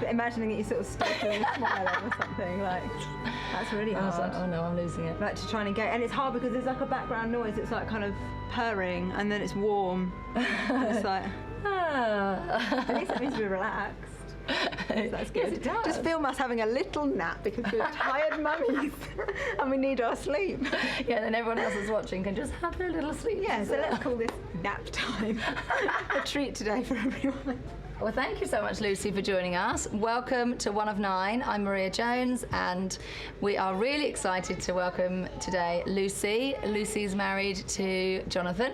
imagining that you sort of stifling a smile or something. Like, that's really hard. I was like, oh no, I'm losing it. Like to try and engage, and it's hard because there's like a background noise. It's like kind of purring, and then it's warm. And it's like, at least it means we're relaxed. That's good. Yes, it does. Just film us having a little nap because we're tired mummies and we need our sleep. Yeah, then everyone else that's watching can just have their little sleep. Yeah, so let's call this nap time. A treat today for everyone. Well, thank you so much, Lucy, for joining us. Welcome to One of Nine. I'm Maria Jones, and we are really excited to welcome today Lucy. Lucy's married to Jonathan,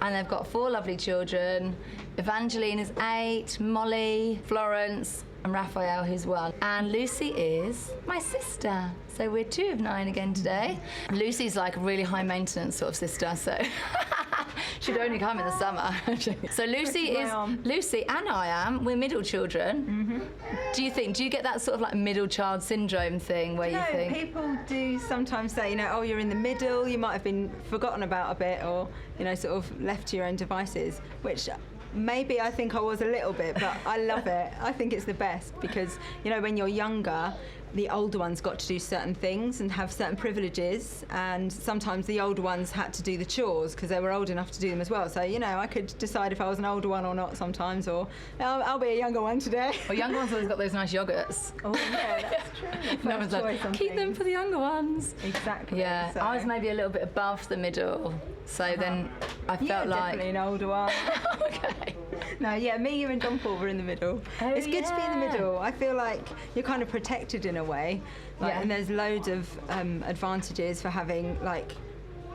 and they've got 4 lovely children. Evangeline is 8, Molly, Florence, and Raphael, who's 1. And Lucy is my sister. So we're 2 of 9 again today. Lucy's like a really high maintenance sort of sister, so she'd only come in the summer. So Lucy and I am, we're middle children. Mm-hmm. Do you get that sort of like middle child syndrome thing where you think? People do sometimes say, oh, you're in the middle, you might have been forgotten about a bit, or, sort of left to your own devices, which maybe I think I was a little bit, but I love it. I think it's the best because, when you're younger, the older ones got to do certain things and have certain privileges, and sometimes the older ones had to do the chores because they were old enough to do them as well. So, I could decide if I was an older one or not sometimes, or I'll be a younger one today. Well, younger ones always got those nice yogurts. Oh, yeah, that's true. No one's like, keep them for the younger ones. Exactly. Yeah, so. I was maybe a little bit above the middle, so then I felt like... definitely an older one. Okay. No, yeah, me, you and John Paul were in the middle. It's good to be in the middle. I feel like you're kind of protected in a way. And there's loads of advantages for having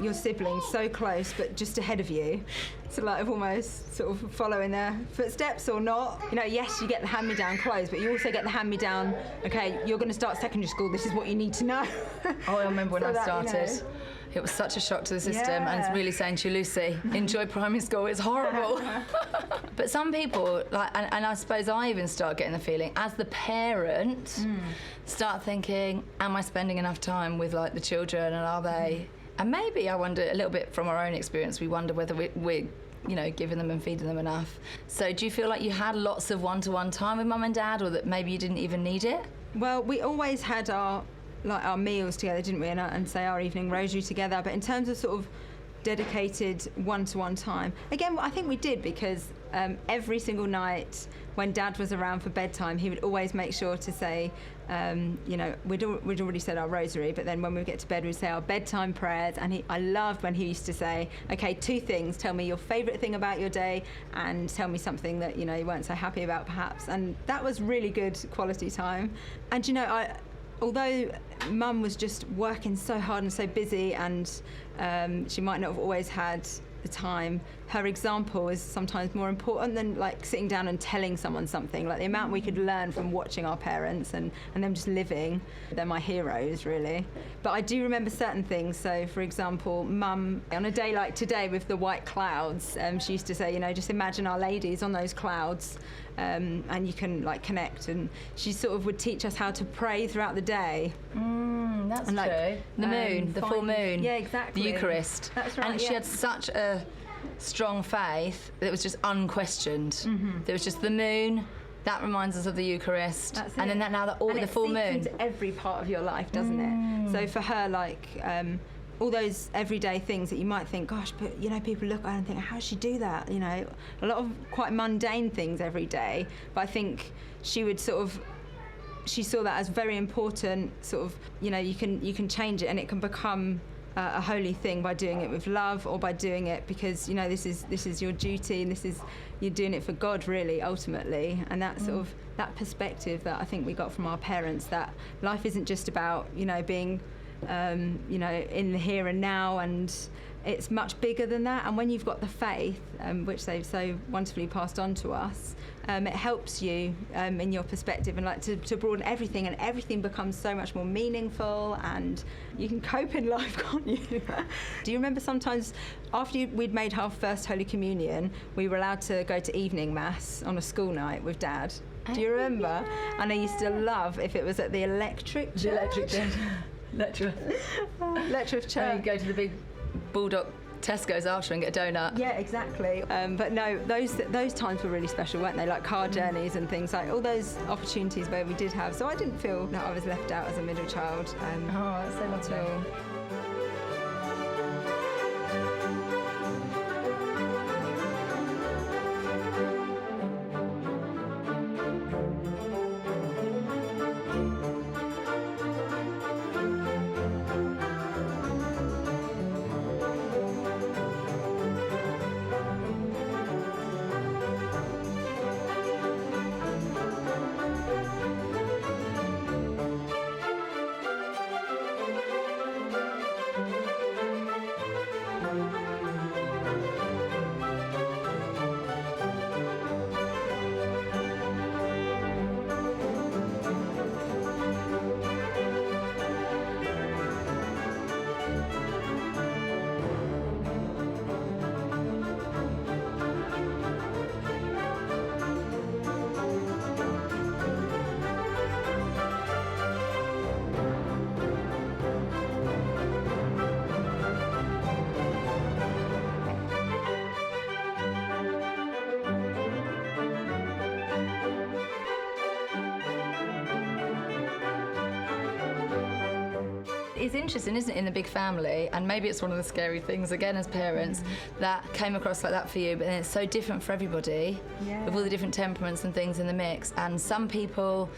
your siblings so close but just ahead of you. So almost sort of following their footsteps or not. Yes, you get the hand-me-down clothes, but you also get the hand-me-down, okay, you're going to start secondary school, this is what you need to know. Oh, I remember when I started. It was such a shock to the system, and really saying to you, Lucy, enjoy primary school, it's horrible. But some people, and I suppose I even start getting the feeling, as the parent, start thinking, am I spending enough time with the children, and are they? And maybe I wonder, a little bit from our own experience, we wonder whether we're giving them and feeding them enough. So do you feel like you had lots of one-to-one time with mum and dad, or that maybe you didn't even need it? Well, we always had our meals together, didn't we, and say our evening rosary together. But in terms of sort of dedicated one-to-one time, again, I think we did because every single night when Dad was around for bedtime, he would always make sure to say, we'd already said our rosary, but then when we get to bed, we'd say our bedtime prayers. And I loved when he used to say, okay, 2 things, tell me your favourite thing about your day and tell me something that, you weren't so happy about perhaps. And that was really good quality time. And, although Mum was just working so hard and so busy, and she might not have always had the time, her example is sometimes more important than sitting down and telling someone something. The amount we could learn from watching our parents and them just living. They're my heroes, really. But I do remember certain things. So, for example, Mum, on a day like today with the white clouds, she used to say, just imagine Our Ladies on those clouds, and you can connect. And she sort of would teach us how to pray throughout the day. That's true. The moon, the full moon. Yeah, exactly. The Eucharist. That's right. And she had such a strong faith that was just unquestioned. Mm-hmm. There was just the moon. That reminds us of the Eucharist. That's and it. then the full moon. It seeps into every part of your life, doesn't it? So for her, all those everyday things that you might think, gosh, but people look at her and think, how does she do that? A lot of quite mundane things every day. But I think she would she saw that as very important. You can change it, and it can become a holy thing by doing it with love, or by doing it because this is your duty, and you're doing it for God, really, ultimately. And that sort of that perspective that I think we got from our parents, that life isn't just about being in the here and now, and it's much bigger than that. And when you've got the faith, which they've so wonderfully passed on to us, it helps you in your perspective and to broaden everything, and everything becomes so much more meaningful, and you can cope in life, can't you? Do you remember sometimes after we'd made our first Holy Communion, we were allowed to go to evening mass on a school night with Dad? Do you remember? Yeah. And I used to love if it was at the electric church. Letchworth Church. You go to the big bulldog Tesco's after and get a donut. Yeah, exactly. But no, those times were really special, weren't they? Like car journeys and things, like all those opportunities where we did have. So I didn't feel that I was left out as a middle child. Oh, that's so lovely. at all. It's interesting, isn't it, in the big family, and maybe it's one of the scary things, again, as parents, that came across like that for you, but then it's so different for everybody, with all the different temperaments and things in the mix. And some people,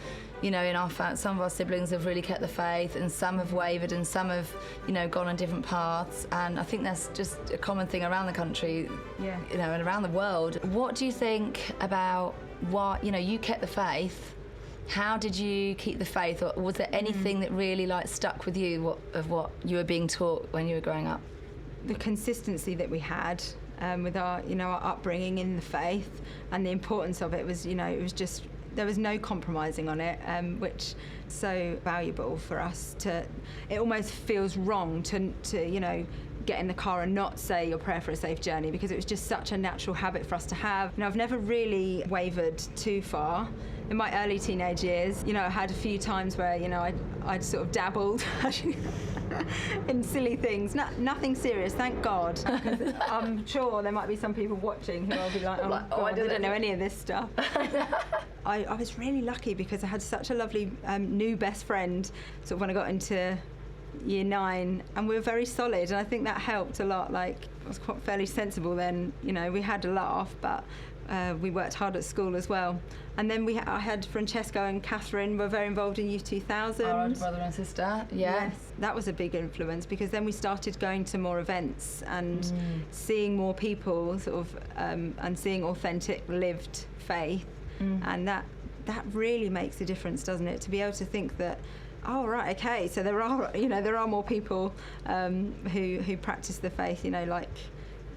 you know, in our some of our siblings have really kept the faith, and some have wavered, and some have, you know, gone on different paths. And I think that's just a common thing around the country, you know, and around the world. What do you think about what, you know, you kept the faith? How did you keep the faith, or was there anything that really like stuck with you of what you were being taught when you were growing up? The consistency that we had with our, you know, our upbringing in the faith, and the importance of it was, you know, it was just, there was no compromising on it, which is so valuable for us to. It almost feels wrong to you know, get in the car and not say your prayer for a safe journey, because it was just such a natural habit for us to have. You know, I've never really wavered too far. In my early teenage years, you know, I had a few times where, you know, I'd sort of dabbled in silly things. Nothing serious, thank God. I'm sure there might be some people watching who will be like, oh, God, I don't know any of this stuff. I was really lucky because I had such a lovely new best friend sort of when I got into year 9, and we were very solid, and I think that helped a lot. Like, I was quite fairly sensible then, you know, we had a laugh, but we worked hard at school as well. And then I had Francesco and Catherine were very involved in Youth 2000. Our older brother and sister, Yes, that was a big influence, because then we started going to more events and seeing more people sort of, and seeing authentic lived faith, and that really makes a difference, doesn't it? To be able to think that, oh right, okay, so there are more people who practice the faith, you know, like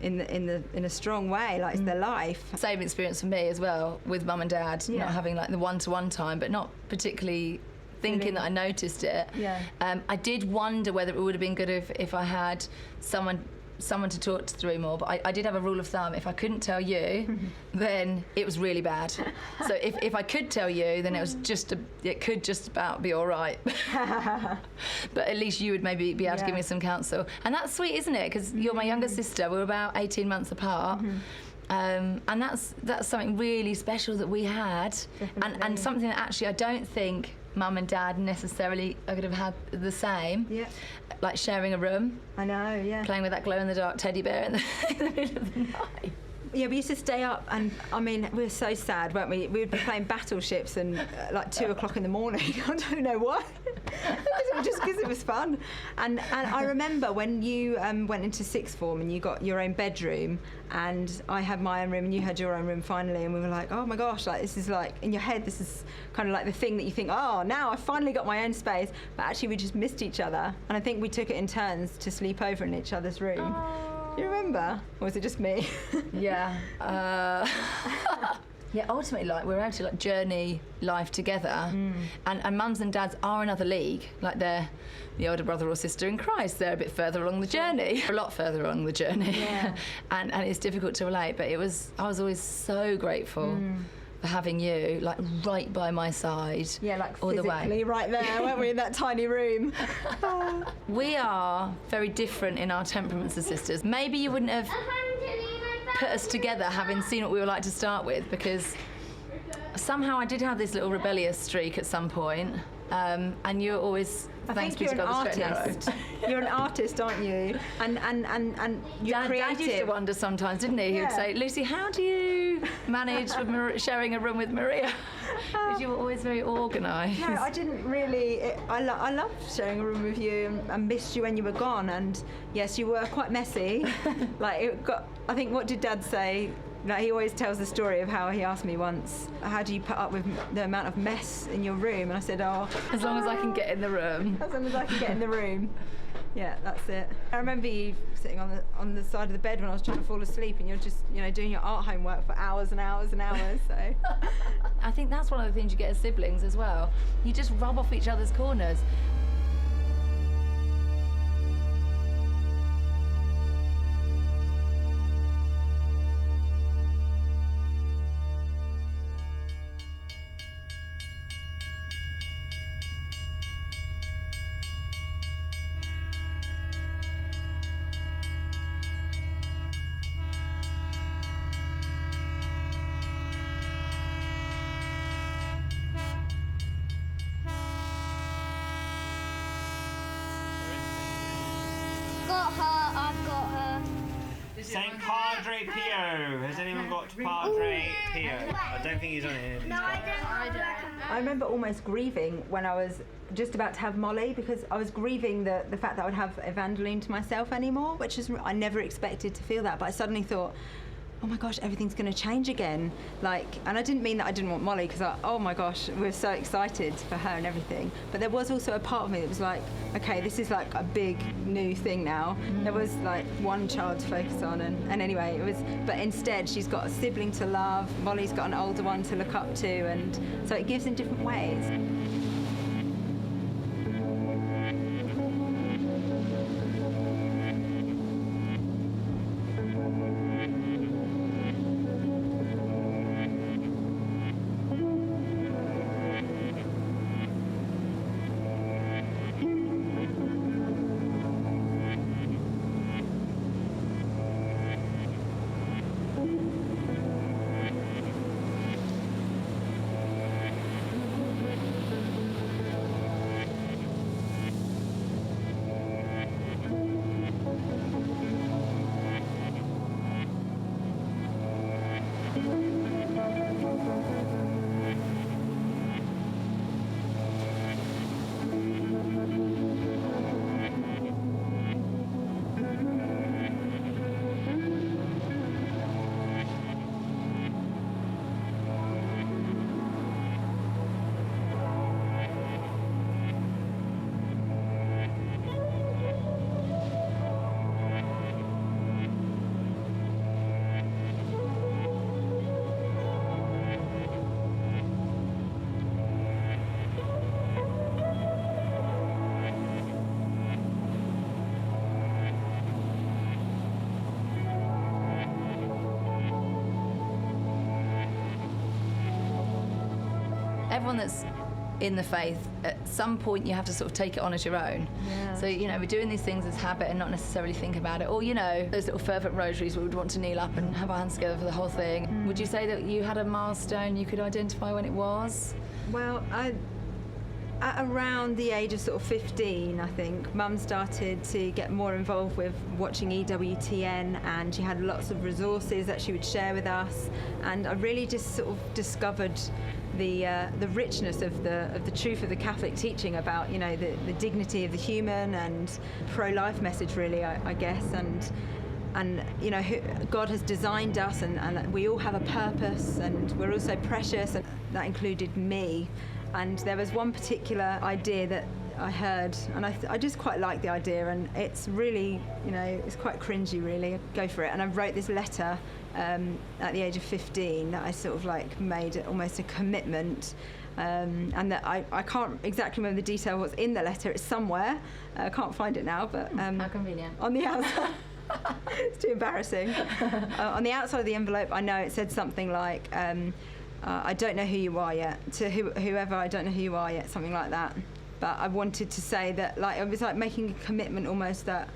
in a strong way, like it's their life. Same experience for me as well, with mum and dad, not having like the one-to-one time, but not particularly thinking that I noticed it. I did wonder whether it would have been good if I had someone to talk through more, but I did have a rule of thumb: if I couldn't tell you, then it was really bad. So if I could tell you, then it could just about be all right. But at least you would maybe be able to give me some counsel, and that's sweet, isn't it? Because you're my younger sister. We're about 18 months apart. And that's something really special that we had, and something that actually I don't think mum and dad necessarily could have had the same. Like sharing a room. I know, playing with that glow-in-the-dark teddy bear in the middle of the night. Yeah, we used to stay up, and I mean, we were so sad, weren't we? We would be playing battleships and like 2 o'clock in the morning. I don't know why. Just because it was fun. And I remember when you went into sixth form and you got your own bedroom, and I had my own room and you had your own room finally, and we were like, oh my gosh, like this is like, in your head, this is kind of like the thing that you think, oh, now I finally got my own space. But actually we just missed each other. And I think we took it in turns to sleep over in each other's room. Do you remember? Or was it just me? Yeah. Yeah, ultimately, like, we're able to like journey life together, and mums and dads are another league. Like, they're the older brother or sister in Christ. They're a bit further along the journey, a lot further along the journey, and it's difficult to relate. But I was always so grateful for having you like right by my side. Yeah, like all the way. physically right there, weren't we, in that tiny room? We are very different in our temperaments as sisters. Maybe you wouldn't have put us together having seen what we were like to start with, because somehow I did have this little rebellious streak at some point, and you're always, thanks be to God, the straight and narrow. You're an artist, aren't you? And you're creative. Dad used to wonder sometimes, didn't he? He would say, Lucy, how do you manage with sharing a room with Maria? Because you were always very organised. No, I didn't really. I loved sharing a room with you and missed you when you were gone. And yes, you were quite messy. I think, what did Dad say? Like, he always tells the story of how he asked me once, how do you put up with the amount of mess in your room? And I said, as long as I can get in the room. As long as I can get in the room. Yeah, that's it. I remember you sitting on the side of the bed when I was trying to fall asleep, and you're just, doing your art homework for hours and hours and hours. So I think that's one of the things you get as siblings as well. You just rub off each other's corners. I've got her. Saint Padre Pio. Has anyone got Padre Pio? I don't think he's on it. No, I don't. I remember almost grieving when I was just about to have Molly, because I was grieving the fact that I would have Evangeline to myself anymore, which is, I never expected to feel that, but I suddenly thought, oh my gosh, everything's going to change again. And I didn't mean that I didn't want Molly, because oh my gosh, we're so excited for her and everything. But there was also a part of me that was like, okay, this is like a big new thing now. There was like one child to focus on, and anyway, but instead she's got a sibling to love, Molly's got an older one to look up to, and so it gives in different ways. Everyone that's in the faith, at some point you have to sort of take it on as your own. Yeah. So, we're doing these things as habit and not necessarily think about it. Or, those little fervent rosaries where we'd want to kneel up and have our hands together for the whole thing. Would you say that you had a milestone you could identify when it was? Well, at around the age of sort of 15, I think, Mum started to get more involved with watching EWTN, and she had lots of resources that she would share with us, and I really just sort of discovered the richness of the truth of the Catholic teaching about, the dignity of the human and pro-life message, really, I guess, and God has designed us, and we all have a purpose, and we're all so precious, and that included me. And there was one particular idea that I heard, and I just quite like the idea, and it's really, it's quite cringy, really. Go for it. And I wrote this letter at the age of 15 that I sort of like made almost a commitment, and that I can't exactly remember the detail of what's in the letter. It's somewhere. I can't find it now, but how convenient. On the outside. It's too embarrassing. On the outside of the envelope, I know it said something like, I don't know who you are yet. To whoever, I don't know who you are yet, something like that. But I wanted to say that, like, it was like making a commitment almost that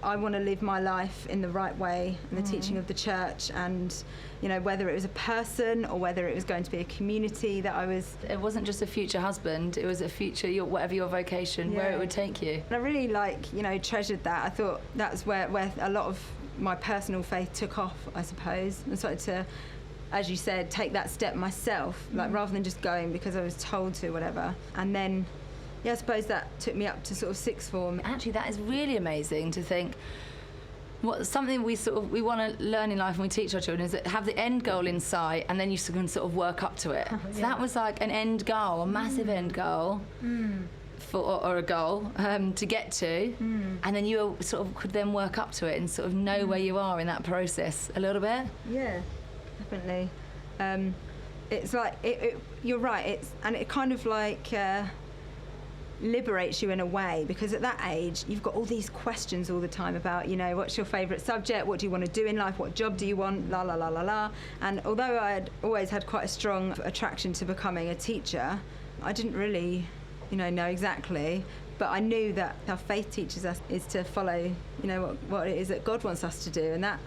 I want to live my life in the right way, in the teaching of the church, and, you know, whether it was a person or whether it was going to be a community that I was. It wasn't just a future husband, it was a future, whatever your vocation, where it would take you. And I really, like, you know, treasured that. I thought that's where a lot of my personal faith took off, I suppose, and started to, as you said, take that step myself, like, rather than just going because I was told to, whatever. And then, yeah, I suppose that took me up to sort of sixth form. Actually, that is really amazing to think. Something we want to learn in life and we teach our children is that have the end goal in sight, and then you can sort of work up to it. So that was like an end goal, a massive end goal, or a goal to get to, and then you sort of could then work up to it and sort of know where you are in that process a little bit. Yeah, definitely. It's like you're right. It kind of like liberates you in a way, because at that age you've got all these questions all the time about, you know, what's your favourite subject, what do you want to do in life, what job do you want, la la la la la. And although I had always had quite a strong attraction to becoming a teacher, I didn't really, you know exactly, but I knew that our faith teaches us is to follow, you know, what it is that God wants us to do, and that,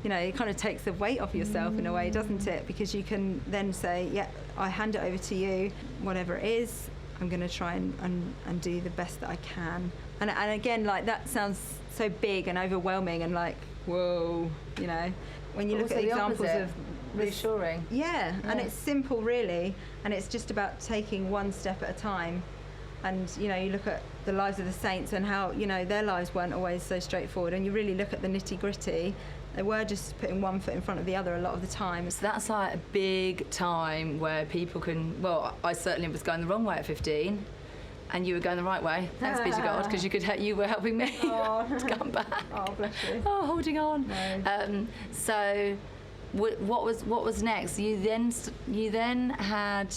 you know, it kind of takes the weight off yourself in a way, doesn't it? Because you can then say, yeah, I hand it over to you, whatever it is, I'm going to try and do the best that I can. And again, like, that sounds so big and overwhelming and like, whoa, you know, when you look at examples of reassuring. Yeah, and it's simple really, and it's just about taking one step at a time. And, you know, you look at the lives of the saints and how, you know, their lives weren't always so straightforward, and you really look at the nitty-gritty, they were just putting one foot in front of the other a lot of the time. So that's like a big time where people can, well, I certainly was going the wrong way at 15, and you were going the right way. Thanks be to God, because you were helping me to come back. Oh, bless you. Oh, holding on. No. So what was next? You then had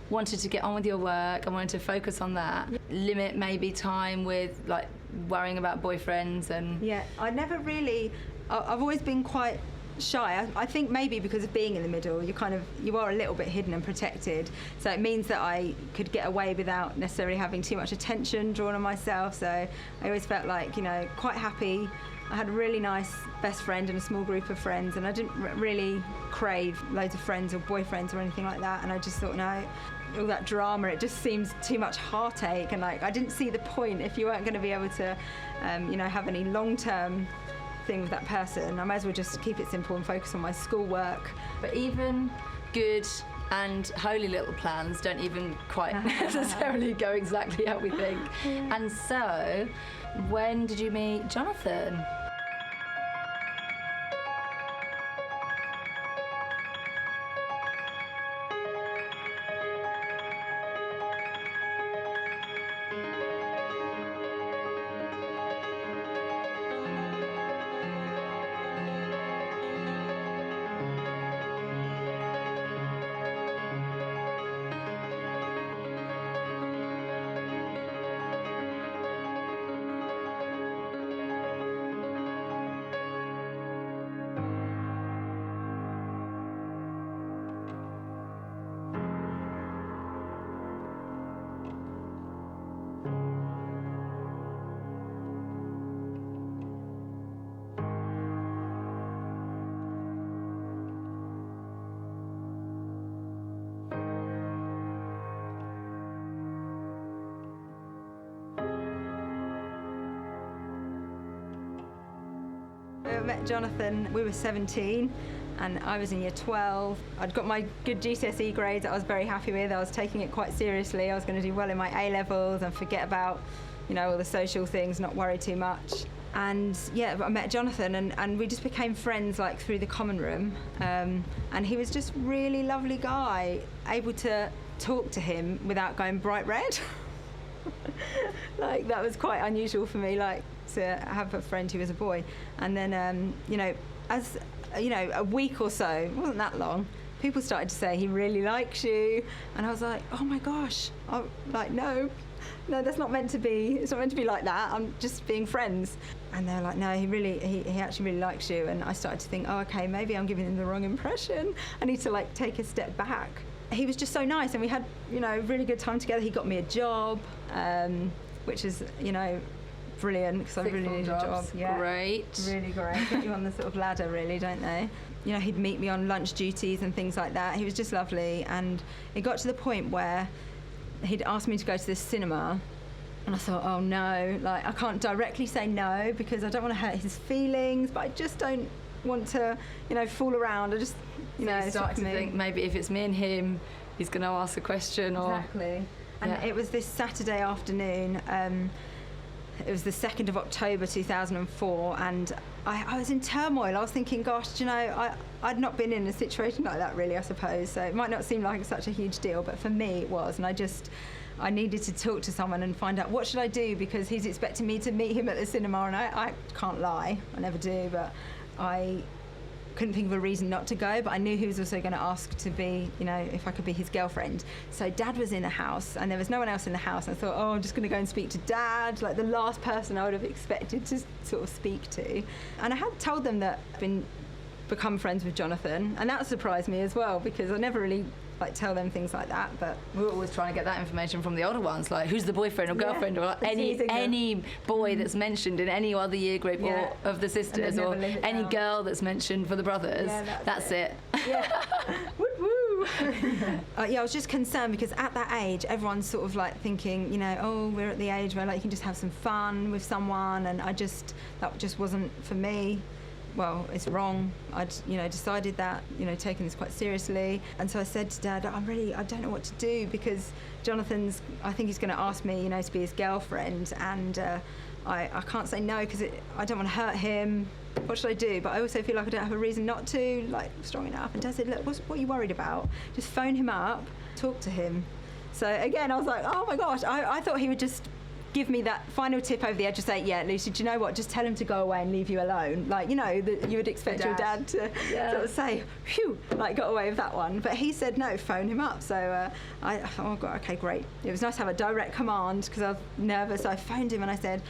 wanted to get on with your work and wanted to focus on that. Limit maybe time with, like, worrying about boyfriends and... Yeah, I never really... I've always been quite shy. I think maybe because of being in the middle, you are a little bit hidden and protected. So it means that I could get away without necessarily having too much attention drawn on myself. So I always felt like, you know, quite happy. I had a really nice best friend and a small group of friends, and I didn't really crave loads of friends or boyfriends or anything like that. And I just thought, no, all that drama, it just seems too much heartache, and like I didn't see the point if you weren't going to be able to, you know, have any long-term thing with that person. I might as well just keep it simple and focus on my schoolwork. But even good and holy little plans don't even quite necessarily go exactly how we think. And so, when did you meet Jonathan? I met Jonathan, we were 17 and I was in year 12. I'd got my good GCSE grades that I was very happy with. I was taking it quite seriously. I was going to do well in my A-levels and forget about, you know, all the social things, not worry too much. And yeah, I met Jonathan and we just became friends, like, through the common room. And he was just really lovely guy, able to talk to him without going bright red. Like, that was quite unusual for me, like, to have a friend who was a boy. And then, you know, as, you know, a week or so, it wasn't that long, people started to say he really likes you. And I was like, oh my gosh, like, no, no, that's not meant to be. It's not meant to be like that. I'm just being friends. And they're like, no, he actually really likes you. And I started to think, oh, okay, maybe I'm giving him the wrong impression. I need to like take a step back. He was just so nice, and we had, really good time together. He got me a job, which is, brilliant, because I really need a job. Yeah, great. Really great. Get you on the sort of ladder, really, don't they? He'd meet me on lunch duties and things like that. He was just lovely, and it got to the point where he'd asked me to go to the cinema, and I thought, oh no, like I can't directly say no because I don't want to hurt his feelings, but I just don't want to, fool around. I just, you start to think maybe if it's me and him, he's going to ask a question or... Exactly. And it was this Saturday afternoon. It was the 2nd of October 2004, and I was in turmoil. I was thinking, gosh, I'd not been in a situation like that really, I suppose. So it might not seem like such a huge deal, but for me it was. And I needed to talk to someone and find out what should I do, because he's expecting me to meet him at the cinema, and I can't lie, I never do, but I couldn't think of a reason not to go, but I knew he was also going to ask to be, if I could be his girlfriend. So Dad was in the house, and there was no one else in the house. And I thought, I'm just going to go and speak to Dad, like the last person I would have expected to sort of speak to. And I had told them that I'd become friends with Jonathan, and that surprised me as well, because I never really tell them things like that. But we were always trying to get that information from the older ones, like who's the boyfriend or girlfriend, or any boy that's mentioned in any other year group or of the sisters, or any girl that's mentioned for the brothers. That's it. Yeah. Woo woo. I was just concerned because at that age everyone's sort of like thinking, we're at the age where like you can just have some fun with someone, and that just wasn't for me. Well, it's wrong. I'd, decided that, taking this quite seriously. And so I said to Dad, I don't know what to do, because I think he's going to ask me, to be his girlfriend. And I can't say no because I don't want to hurt him. What should I do? But I also feel like I don't have a reason not to, strong enough. And Dad said, look, what are you worried about? Just phone him up, talk to him. So again, I was like, oh my gosh, I thought he would just give me that final tip over the edge and say, yeah, Lucy, do you know what? Just tell him to go away and leave you alone. That you would expect your dad to sort of say, phew, got away with that one. But he said, no, phone him up. So I thought, oh, God, okay, great. It was nice to have a direct command because I was nervous. So I phoned him and I said,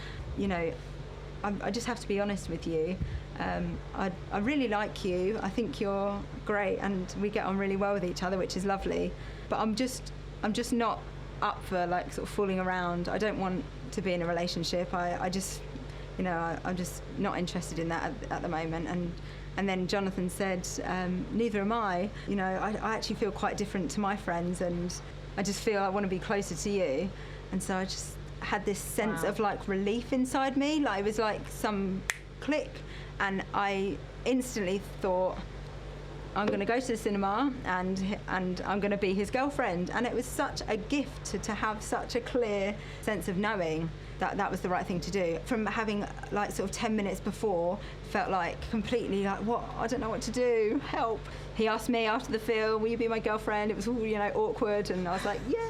I just have to be honest with you. I really like you. I think you're great and we get on really well with each other, which is lovely. But I'm just not up for sort of fooling around. I don't want to be in a relationship. I'm just not interested in that at the moment. And then Jonathan said, neither am I. I actually feel quite different to my friends, and I just feel I want to be closer to you. And so I just had this sense of relief inside me. It was like some click, and I instantly thought, I'm going to go to the cinema and I'm going to be his girlfriend. And it was such a gift to have such a clear sense of knowing that that was the right thing to do. From having sort of 10 minutes before, felt completely what? I don't know what to do, help. He asked me after the film, will you be my girlfriend? It was all, awkward, and I was like, yeah.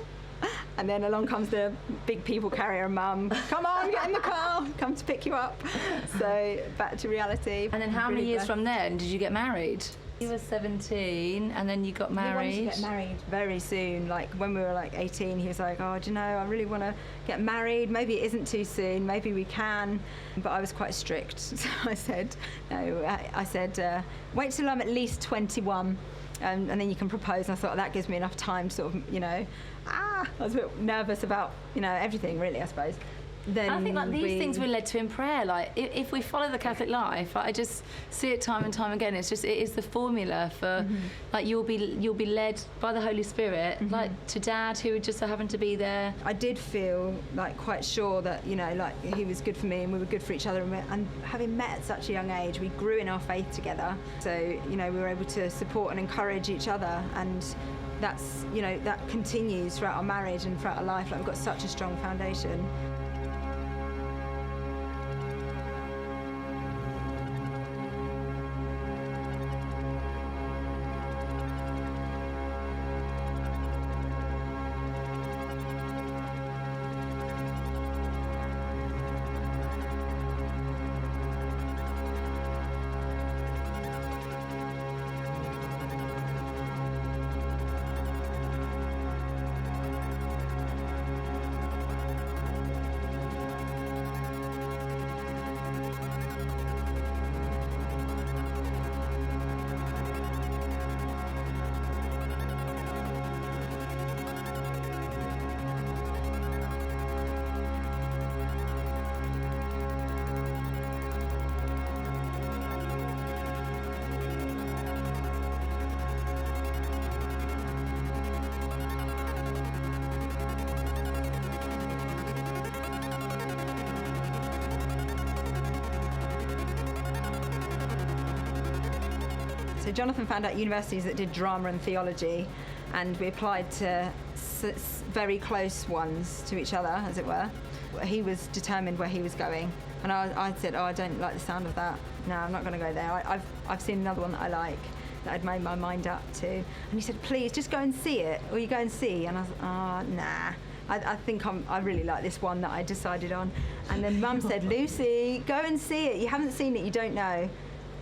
And then along comes the big people carrier mum. Come on, get in the car, come to pick you up. So back to reality. And then how many years from then did you get married? You were 17 and then you got married. He wanted to get married very soon. When we were 18, he was like, oh, do you know, I really want to get married. Maybe it isn't too soon. Maybe we can. But I was quite strict. So I said, no. I said, wait till I'm at least 21 and then you can propose. And I thought that gives me enough time to sort of, I was a bit nervous about, everything really, I suppose. Then I think these things were led to in prayer. If we follow the Catholic life, I just see it time and time again. It is the formula for you'll be led by the Holy Spirit, to Dad, who just so happened to be there. I did feel quite sure that he was good for me and we were good for each other. And having met at such a young age, we grew in our faith together. So we were able to support and encourage each other, and that's that continues throughout our marriage and throughout our life. We've got such a strong foundation. So Jonathan found out universities that did drama and theology, and we applied to very close ones to each other, as it were. He was determined where he was going, and I said, I don't like the sound of that. No, I'm not going to go there. I've seen another one that I like, that I'd made my mind up to. And he said, please, just go and see it. Will you go and see? And I was like, nah. I think I really like this one that I decided on. And then Mum said, Lucy, go and see it. You haven't seen it, you don't know.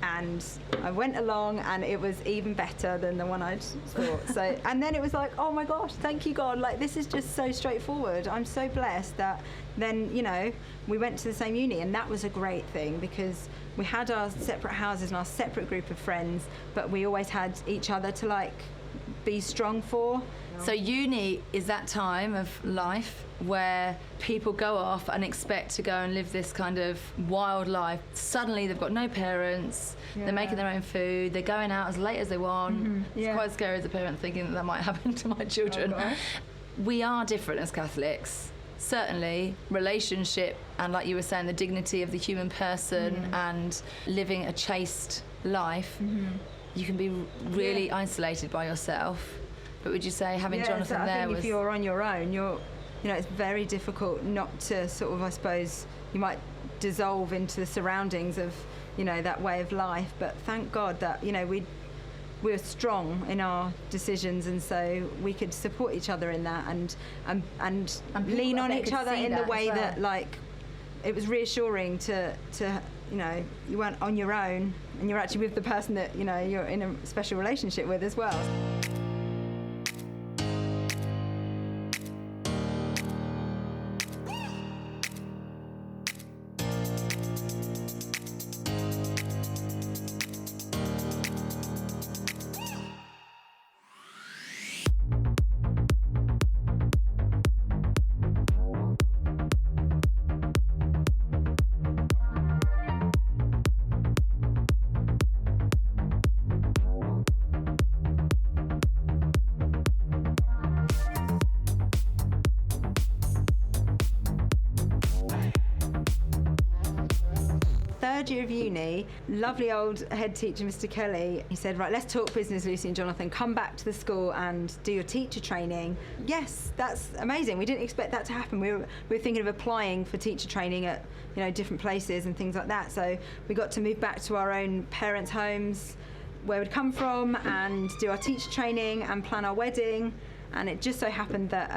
And I went along, and it was even better than the one I'd thought. So, and then it was like, oh my gosh, thank you God, like this is just so straightforward. I'm so blessed that then, you know, we went to the same uni, and that was a great thing because we had our separate houses and our separate group of friends, but we always had each other to like be strong for. So uni is that time of life where people go off and expect to go and live this kind of wild life. Suddenly they've got no parents, they're making their own food, they're going out as late as they want. It's quite scary as a parent thinking that might happen to my children. We are different as Catholics. Certainly, relationship and, like you were saying, the dignity of the human person and living a chaste life, you can be really isolated by yourself. But would you say having Jonathan so there I think was... if you're on your own, you know, it's very difficult not to sort of, I suppose, you might dissolve into the surroundings of, you know, that way of life. But thank God that, you know, we were strong in our decisions, and so we could support each other in that and lean on each other in the way that, like, it was reassuring to you know, you weren't on your own, and you're actually with the person that, you know, you're in a special relationship with as well. Third year of uni, lovely old head teacher, Mr. Kelly, he said, right, let's talk business, Lucy and Jonathan. Come back to the school and do your teacher training. Yes, that's amazing. We didn't expect that to happen. We were thinking of applying for teacher training at, you know, different places and things like that. So we got to move back to our own parents' homes, where we'd come from, and do our teacher training and plan our wedding. And it just so happened that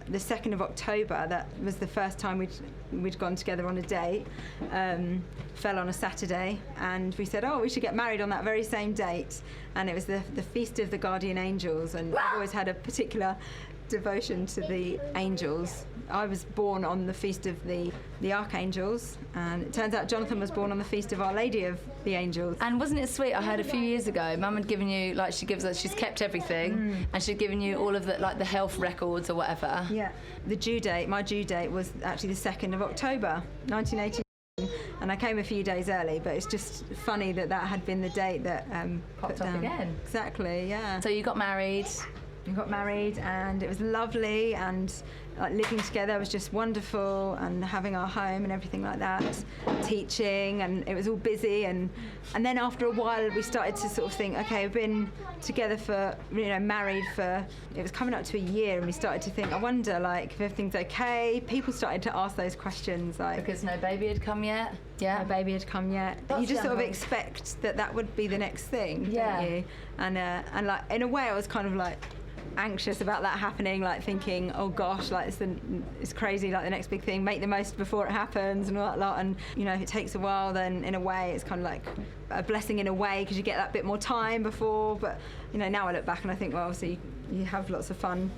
the 2nd of October, that was the first time we'd gone together on a date, fell on a Saturday, and we said, oh, we should get married on that very same date. And it was the Feast of the Guardian Angels, and I've always had a particular devotion to the angels. I was born on the Feast of the Archangels, and it turns out Jonathan was born on the Feast of Our Lady of the Angels. And wasn't it sweet? I heard a few years ago, Mum had given you, like, she's kept everything, and she'd given you all of the, like, the health records or whatever. Yeah. The due date, my due date was actually the 2nd of October, 1989. And I came a few days early, but it's just funny that had been the date that Popped put up down. again. Exactly, yeah. So you got married. We got married, and it was lovely, and like living together was just wonderful, and having our home and everything like that, teaching, and it was all busy, and then after a while we started to sort of think, okay, we've been together for, you know, married for, it was coming up to a year, and we started to think, I wonder, like, if everything's okay. People started to ask those questions, like, Because no baby had come yet. Yeah. no baby had come yet. That's You just sort of young. expect that would be the next thing, Yeah. don't you? And like, in a way I was kind of like anxious about that happening, like thinking, oh gosh, like it's crazy, like the next big thing, make the most before it happens and all that lot. And, you know, if it takes a while, then in a way it's kind of like a blessing in a way, because you get that bit more time before. But, you know, now I look back and I think, well, obviously you have lots of fun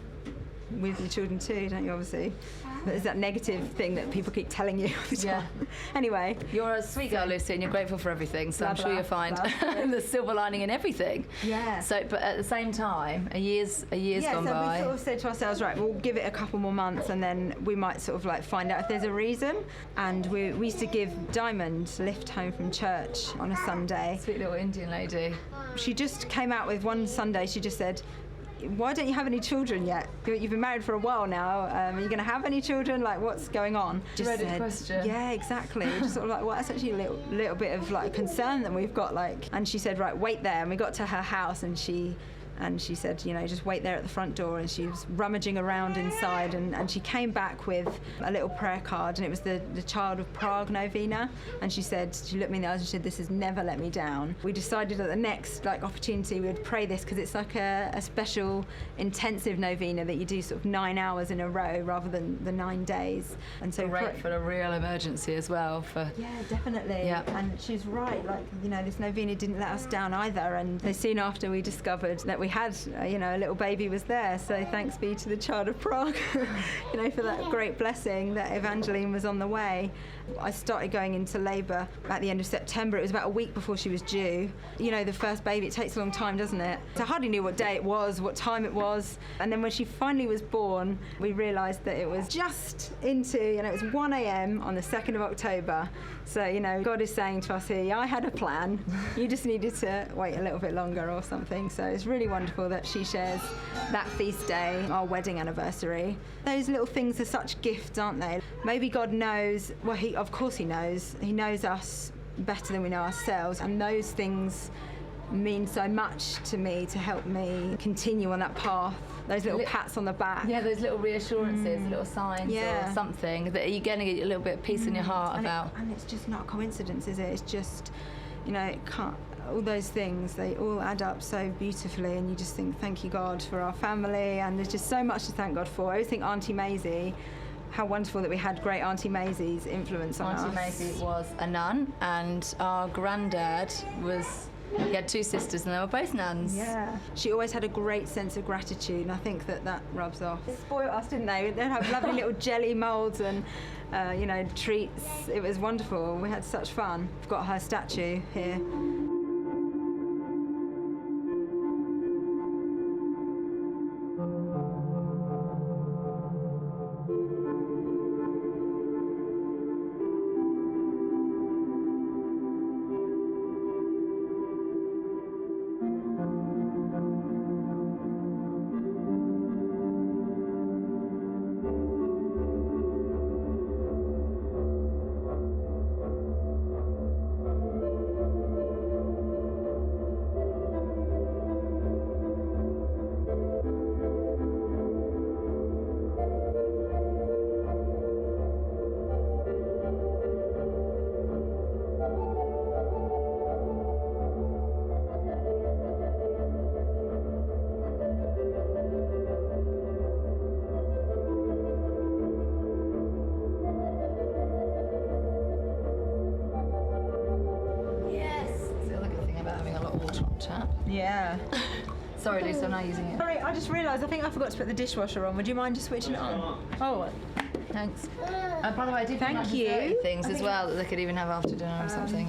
with your children too, don't you, obviously? But there's that negative thing that people keep telling you all the time. Yeah. Anyway. You're a sweet girl, Lucy, and you're grateful for everything, so Blah, I'm sure blah, you'll find blah. the silver lining in everything. Yeah. So, but at the same time, a year's gone so by. we sort of said to ourselves, right, we'll give it a couple more months, and then we might sort of like find out if there's a reason. And we used to give Diamond a lift home from church on a Sunday. Sweet little Indian lady. She just came out with one Sunday, she just said, why don't you have any children yet? You've been married for a while now. Are you going to have any children? Like, what's going on? Dreaded question. Yeah, exactly. Just sort of like, well, that's actually a little bit of like concern that we've got. Like, and she said, right, wait there. And we got to her house, and she said, just wait there at the front door. And she was rummaging around inside, and she came back with a little prayer card, and it was the Child of Prague novena. And she looked me in the eyes and she said, this has never let me down. We decided at the next opportunity we would pray this, because it's like a special intensive novena that you do sort of 9 hours in a row rather than the 9 days. And so Great for a real emergency as well. Yeah, definitely. Yeah. And she's right. This novena didn't let us down either. And so soon after we discovered that we had, a little baby was there. So thanks be to the Child of Prague, for that great blessing that Evangeline was on the way. I started going into labour at the end of September. It was about a week before she was due. The first baby, it takes a long time, doesn't it? So I hardly knew what day it was, what time it was. And then when she finally was born, we realised that it was just into, it was 1 a.m. on the 2nd of October. So, God is saying to us here, I had a plan. You just needed to wait a little bit longer or something. So it's really wonderful that she shares that feast day, our wedding anniversary. Those little things are such gifts, aren't they? Maybe God knows, of course he knows. He knows us better than we know ourselves. And those things mean so much to me to help me continue on that path. Those little pats on the back. Yeah, those little reassurances, little signs or something that you're going to get a little bit of peace in your heart about. And it's just not a coincidence, is it? It's just, it can't. All those things, they all add up so beautifully, and you just think, thank you, God, for our family. And there's just so much to thank God for. I always think Auntie Maisie, how wonderful that we had great Auntie Maisie's influence on us. Auntie Maisie was a nun, and our granddad he had 2 sisters, and they were both nuns. Yeah. She always had a great sense of gratitude, and I think that rubs off. They spoiled us, didn't they? They'd have lovely little jelly moulds and, treats. It was wonderful. We had such fun. We've got her statue here. Yeah. Sorry, Lisa, I'm not using it. Sorry, I just realised I think I forgot to put the dishwasher on. Would you mind just switching it on? Oh, thanks. And by the way, I do Thank you. things as well that they could even have after dinner or something,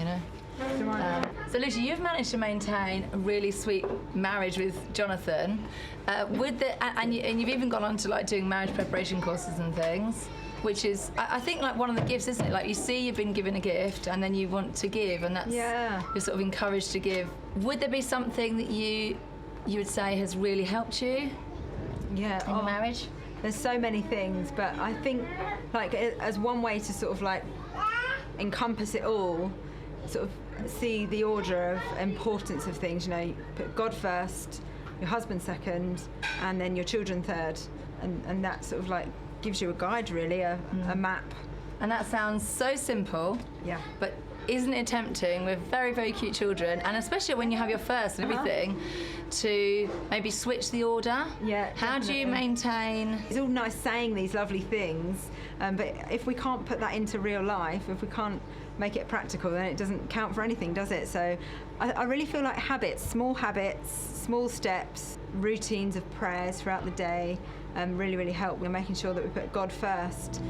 So, Lucia, you've managed to maintain a really sweet marriage with Jonathan, and you've even gone on to doing marriage preparation courses and things, which is, I think, one of the gifts, isn't it? You see, you've been given a gift, and then you want to give, and that's you're sort of encouraged to give. Would there be something that you would say has really helped you? Yeah. In your marriage? There's so many things, but I think as one way to sort of encompass it all, sort of see the order of importance of things. You put God first, your husband second, and then your children third, and that sort of gives you a guide, really, a map. And that sounds so simple. Yeah. But isn't it tempting with very, very cute children, and especially when you have your first and everything, to maybe switch the order? Yeah. How do you maintain? It's all nice saying these lovely things, but if we can't put that into real life, if we can't make it practical, then it doesn't count for anything, does it? So I really feel like habits, small steps, routines of prayers throughout the day really, really help. We're making sure that we put God first.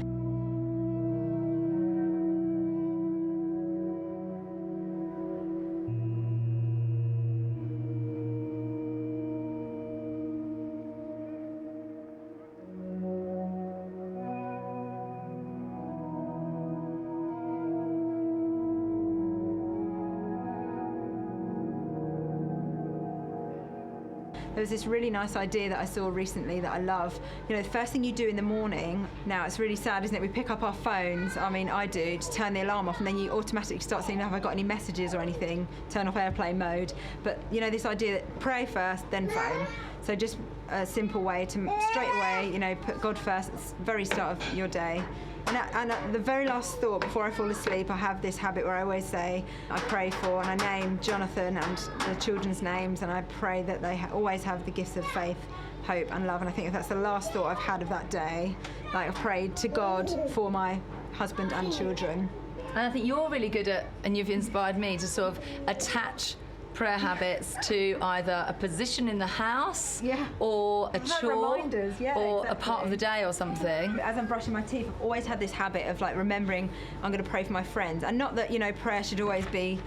there was this really nice idea that I saw recently that I love. You know, the first thing you do in the morning, now it's really sad, isn't it? We pick up our phones, I mean I do, to turn the alarm off, and then you automatically start saying, have I got any messages or anything? Turn off airplane mode. But you know, this idea that pray first, then phone. So just a simple way to straight away, you know, put God first at the very start of your day. And at the very last thought before I fall asleep, I have this habit where I always say, I pray for, and I name Jonathan and the children's names, and I pray that they always have the gifts of faith, hope and love. And I think if that's the last thought I've had of that day, like I've prayed to God for my husband and children. And I think you're really good at, and you've inspired me to sort of attach prayer habits to either a position in the house or a chore reminders, or a part of the day or something. As I'm brushing my teeth, I've always had this habit of like remembering I'm going to pray for my friends. And not that, you know, prayer should always be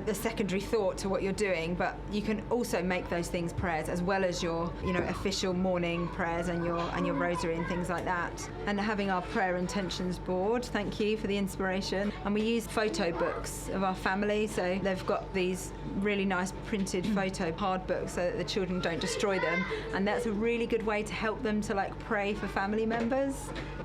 the secondary thought to what you're doing, but you can also make those things prayers as well as your, you know, official morning prayers and your rosary and things like that. And having our prayer intentions board, thank you for the inspiration. And we use photo books of our family, so they've got these really nice printed photo hard books so that the children don't destroy them, and that's a really good way to help them to like pray for family members.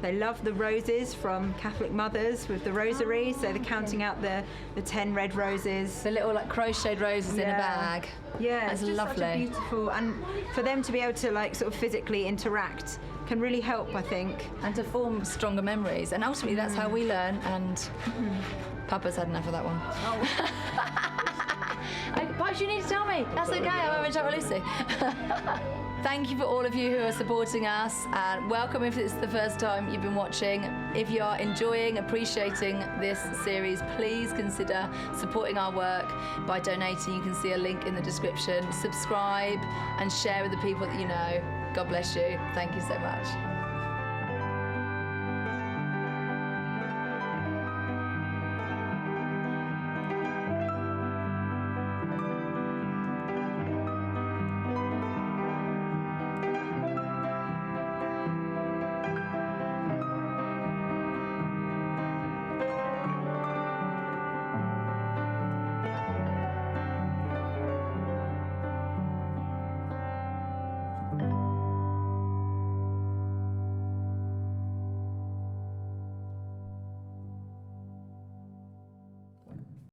They love the roses from Catholic mothers with the rosary, so they're counting out the 10 red roses. The little like crocheted roses in a bag. Yeah, that's it's just lovely. such a beautiful, and for them to be able to like sort of physically interact can really help, I think. And to form stronger memories, and ultimately that's how we learn. And Papa's had enough of that one. But you need to tell me. That's okay. I'm having a chat with Lucy. Thank you for all of you who are supporting us, and welcome if it's the first time you've been watching. If you are enjoying, appreciating this series, please consider supporting our work by donating. You can see a link in the description. Subscribe and share with the people that you know. God bless you. Thank you so much.